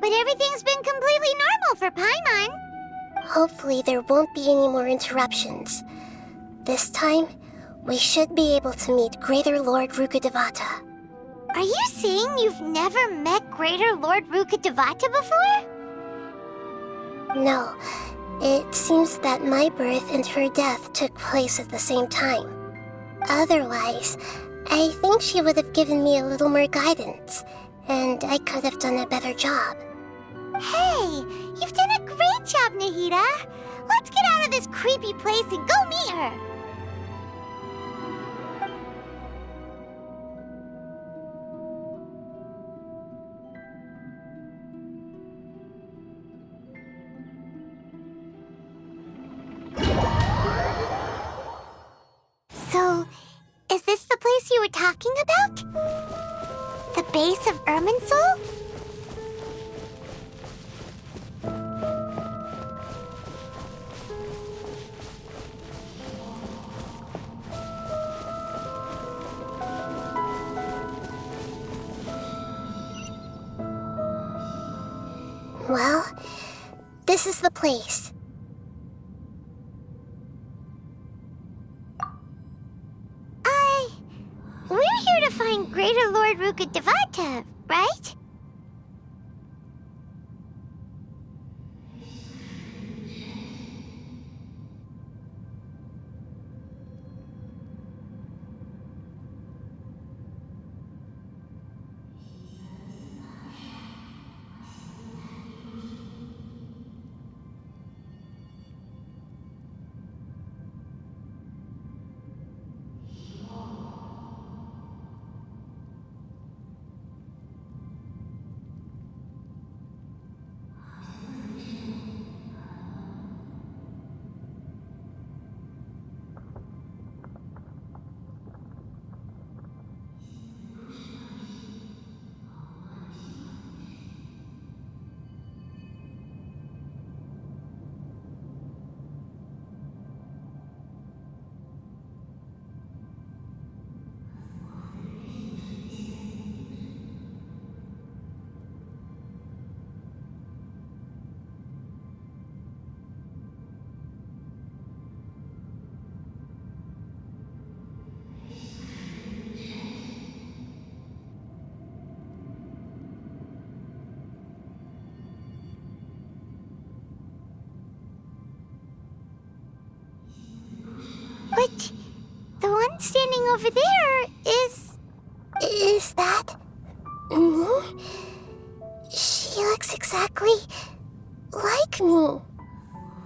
but everything's been completely normal for Paimon. Hopefully there won't be any more interruptions. This time, we should be able to meet Greater Lord Rukkhadevata. Are you saying you've never met Greater Lord Rukkhadevata before? No, it seems that my birth and her death took place at the same time. Otherwise, I think she would have given me a little more guidance, and I could have done a better job. Hey, you've done a great job, Nahida. Let's get out of this creepy place and go meet her. So, is this the place you were talking about? The base of Irminsul? Well, this is the place. We're here to find Greater Lord Rukkhadevata, right? But the one standing over there is... Is that me? She looks exactly like me.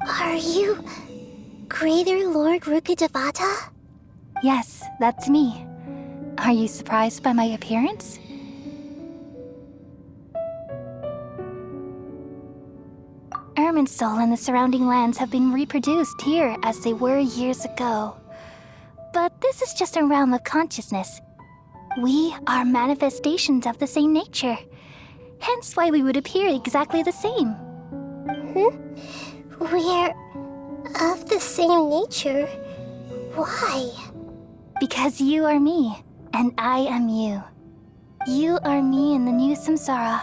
Are you Greater Lord Rukkhadevata? Yes, that's me. Are you surprised by my appearance? Irminsul and the surrounding lands have been reproduced here as they were years ago. But this is just a realm of consciousness. We are manifestations of the same nature. Hence why we would appear exactly the same. We're of the same nature. Why? Because you are me, and I am you. You are me in the new samsara.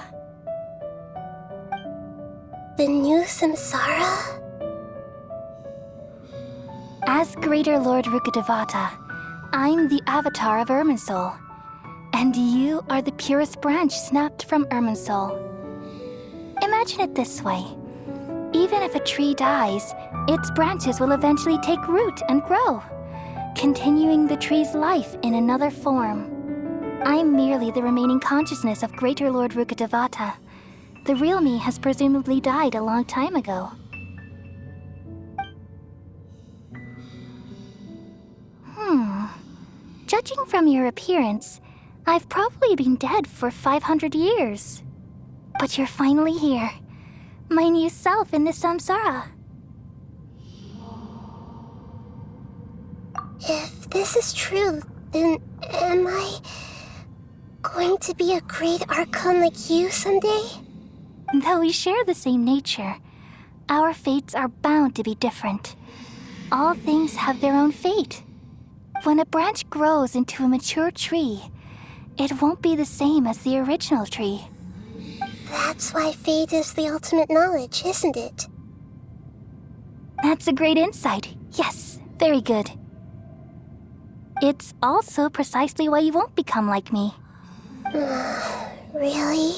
The new samsara? As Greater Lord Rukkhadevata, I'm the avatar of Irminsul, and you are the purest branch snapped from Irminsul. Imagine it this way. Even if a tree dies, its branches will eventually take root and grow, continuing the tree's life in another form. I'm merely the remaining consciousness of Greater Lord Rukkhadevata. The real me has presumably died a long time ago. Judging from your appearance, I've probably been dead for 500 years. But you're finally here. My new self in the samsara. If this is true, then am I going to be a great Archon like you someday? Though we share the same nature, our fates are bound to be different. All things have their own fate. When a branch grows into a mature tree, it won't be the same as the original tree. That That's why fate is the ultimate knowledge, isn't it? That's a great insight. Yes, very good. It's also precisely why you won't become like me. Really?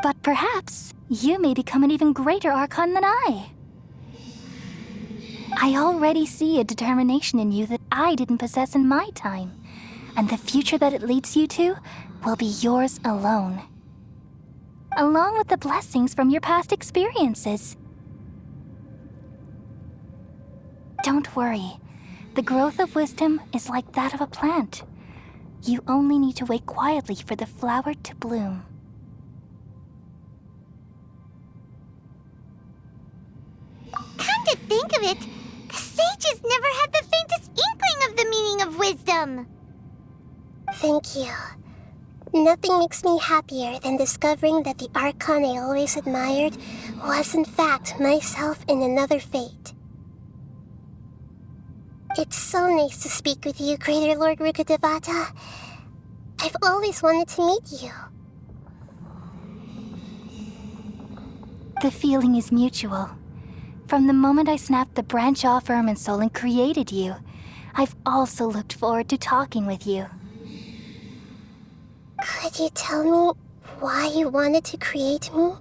But perhaps you may become an even greater Archon than I. I already see a determination in you that I didn't possess in my time, and the future that it leads you to will be yours alone, along with the blessings from your past experiences. Don't worry. The growth of wisdom is like that of a plant. You only need to wait quietly for the flower to bloom. Come to think of it, the sages never had the faintest inkling of the meaning of wisdom. Thank you. Nothing makes me happier than discovering that the Archon I always admired was in fact myself in another fate. It's so nice to speak with you, Greater Lord Rukkhadevata. I've always wanted to meet you. The feeling is mutual. From the moment I snapped the branch off Irminsul and created you, I've also looked forward to talking with you. Could you tell me why you wanted to create me?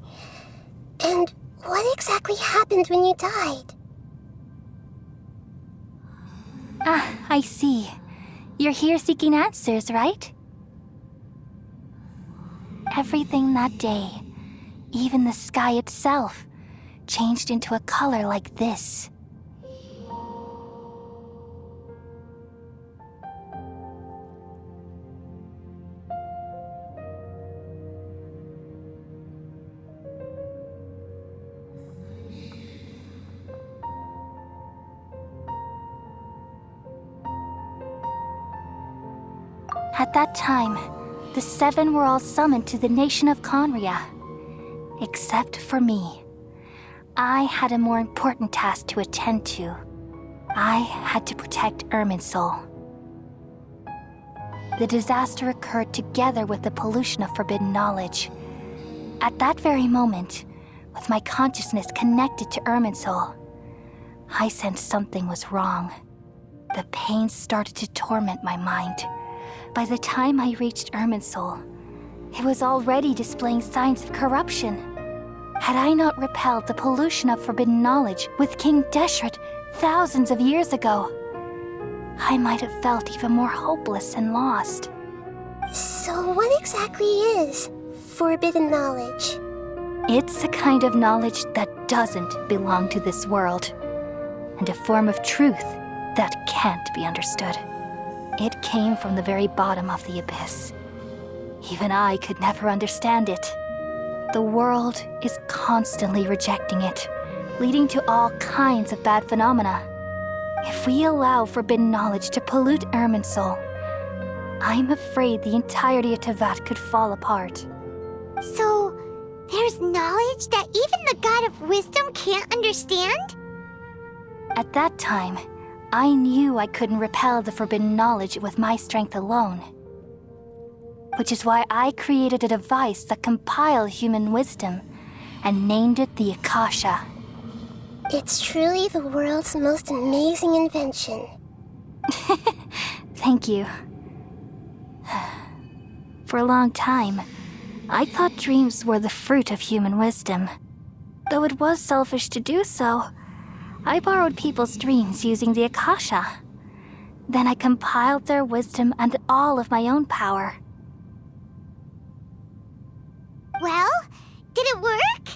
And what exactly happened when you died? Ah, I see. You're here seeking answers, right? Everything that day, even the sky itself, changed into a color like this. At that time, the seven were all summoned to the nation of Conria. Except for me. I had a more important task to attend to. I had to protect Irminsul. The disaster occurred together with the pollution of forbidden knowledge. At that very moment, with my consciousness connected to Irminsul, I sensed something was wrong. The pain started to torment my mind. By the time I reached Irminsul, it was already displaying signs of corruption. Had I not repelled the pollution of forbidden knowledge with King Deshret thousands of years ago, I might have felt even more hopeless and lost. So what exactly is forbidden knowledge? It's a kind of knowledge that doesn't belong to this world, and a form of truth that can't be understood. It came from the very bottom of the abyss. Even I could never understand it. The world is constantly rejecting it, leading to all kinds of bad phenomena. If we allow forbidden knowledge to pollute Irminsul, I'm afraid the entirety of Teyvat could fall apart. So, there's knowledge that even the God of Wisdom can't understand? At that time, I knew I couldn't repel the forbidden knowledge with my strength alone. Which is why I created a device that compiled human wisdom and named it the Akasha. It's truly the world's most amazing invention. Thank you. For a long time, I thought dreams were the fruit of human wisdom. Though it was selfish to do so, I borrowed people's dreams using the Akasha. Then I compiled their wisdom and all of my own power. Well, did it work?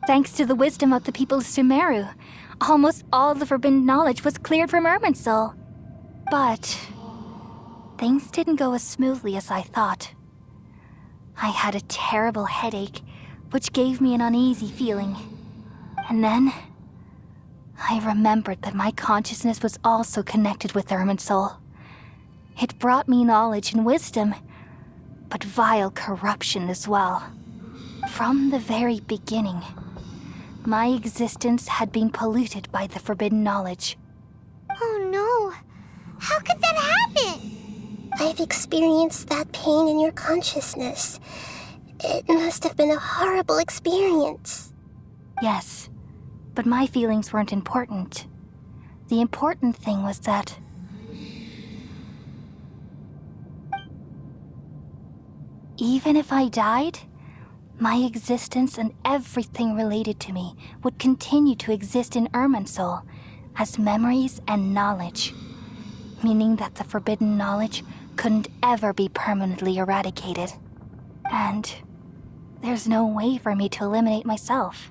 Thanks to the wisdom of the people of Sumeru, almost all the forbidden knowledge was cleared from Irminsul. But things didn't go as smoothly as I thought. I had a terrible headache, which gave me an uneasy feeling. And then, I remembered that my consciousness was also connected with Irminsul. It brought me knowledge and wisdom, but vile corruption as well. From the very beginning, my existence had been polluted by the forbidden knowledge. Oh no, how could that happen? I I've experienced that pain in your consciousness. It must have been a horrible experience. Yes, but my feelings weren't important. The important thing was that even if I died, my existence and everything related to me would continue to exist in Irminsul as memories and knowledge, meaning that the forbidden knowledge couldn't ever be permanently eradicated. And there's no way for me to eliminate myself.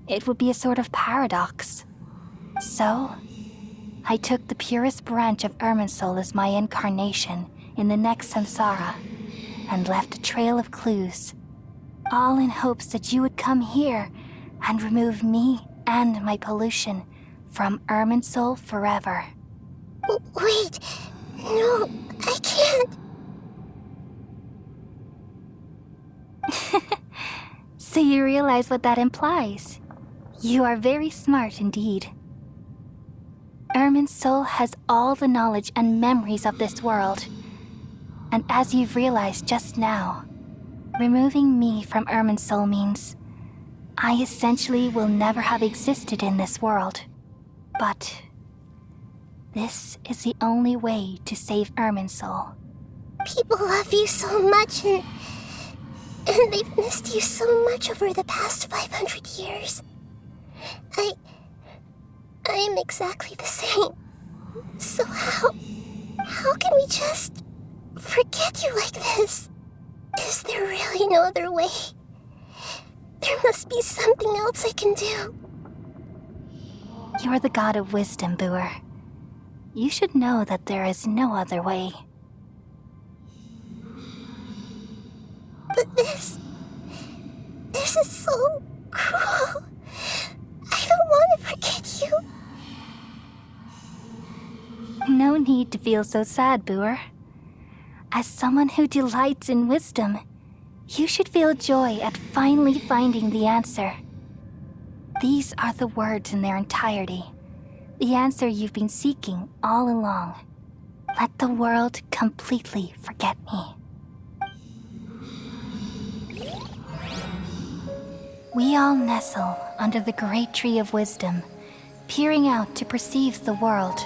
It would be a sort of paradox. So, I took the purest branch of Irminsul as my incarnation in the next samsara and left a trail of clues, all in hopes that you would come here and remove me and my pollution from Irminsul forever. Wait, no, I can't. So you realize what that implies. You are very smart indeed. Irminsul has all the knowledge and memories of this world. And as you've realized just now, removing me from Irminsul means I essentially will never have existed in this world. But this is the only way to save Irminsul. People love you so much, and they've missed you so much over the past 500 years. I am exactly the same. So how can we just forget you like this? Is there really no other way? There must be something else I can do. You're the god of wisdom, Booer. You should know that there is no other way. But this is so cruel. I don't want to forget you. No need to feel so sad, Booer. As someone who delights in wisdom, you should feel joy at finally finding the answer. These are the words in their entirety. The answer you've been seeking all along. Let the world completely forget me. We all nestle under the great tree of wisdom, peering out to perceive the world.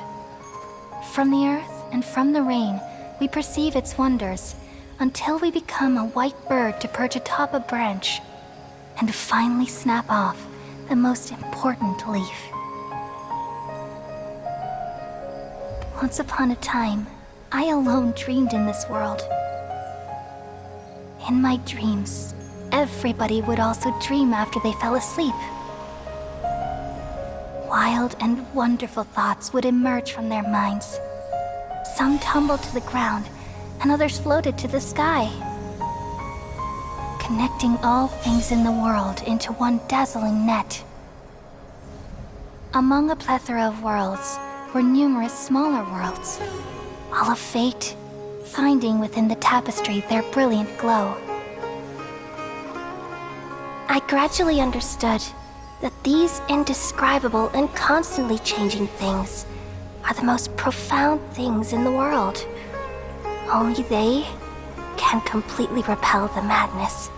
From the earth and from the rain, we perceive its wonders until we become a white bird to perch atop a branch and finally snap off the most important leaf. Once upon a time, I alone dreamed in this world. In my dreams, everybody would also dream after they fell asleep. Wild and wonderful thoughts would emerge from their minds. Some tumbled to the ground, and others floated to the sky, connecting all things in the world into one dazzling net. Among a plethora of worlds were numerous smaller worlds, all of fate, finding within the tapestry their brilliant glow. I gradually understood that these indescribable and constantly changing things are the most profound things in the world. Only they can completely repel the madness.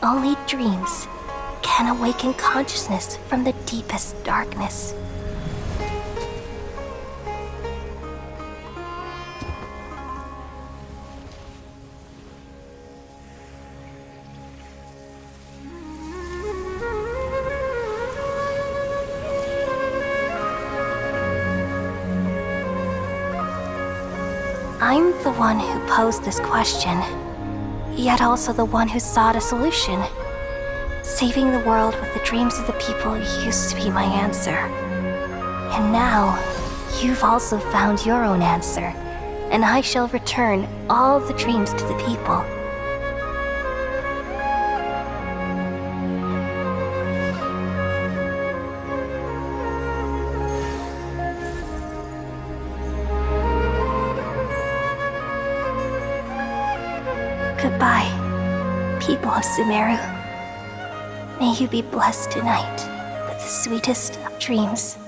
Only dreams can awaken consciousness from the deepest darkness. I'm the one who posed this question, yet also the one who sought a solution. Saving the world with the dreams of the people used to be my answer. And now, you've also found your own answer, and I shall return all the dreams to the people. Goodbye, people of Sumeru. May you be blessed tonight with the sweetest of dreams.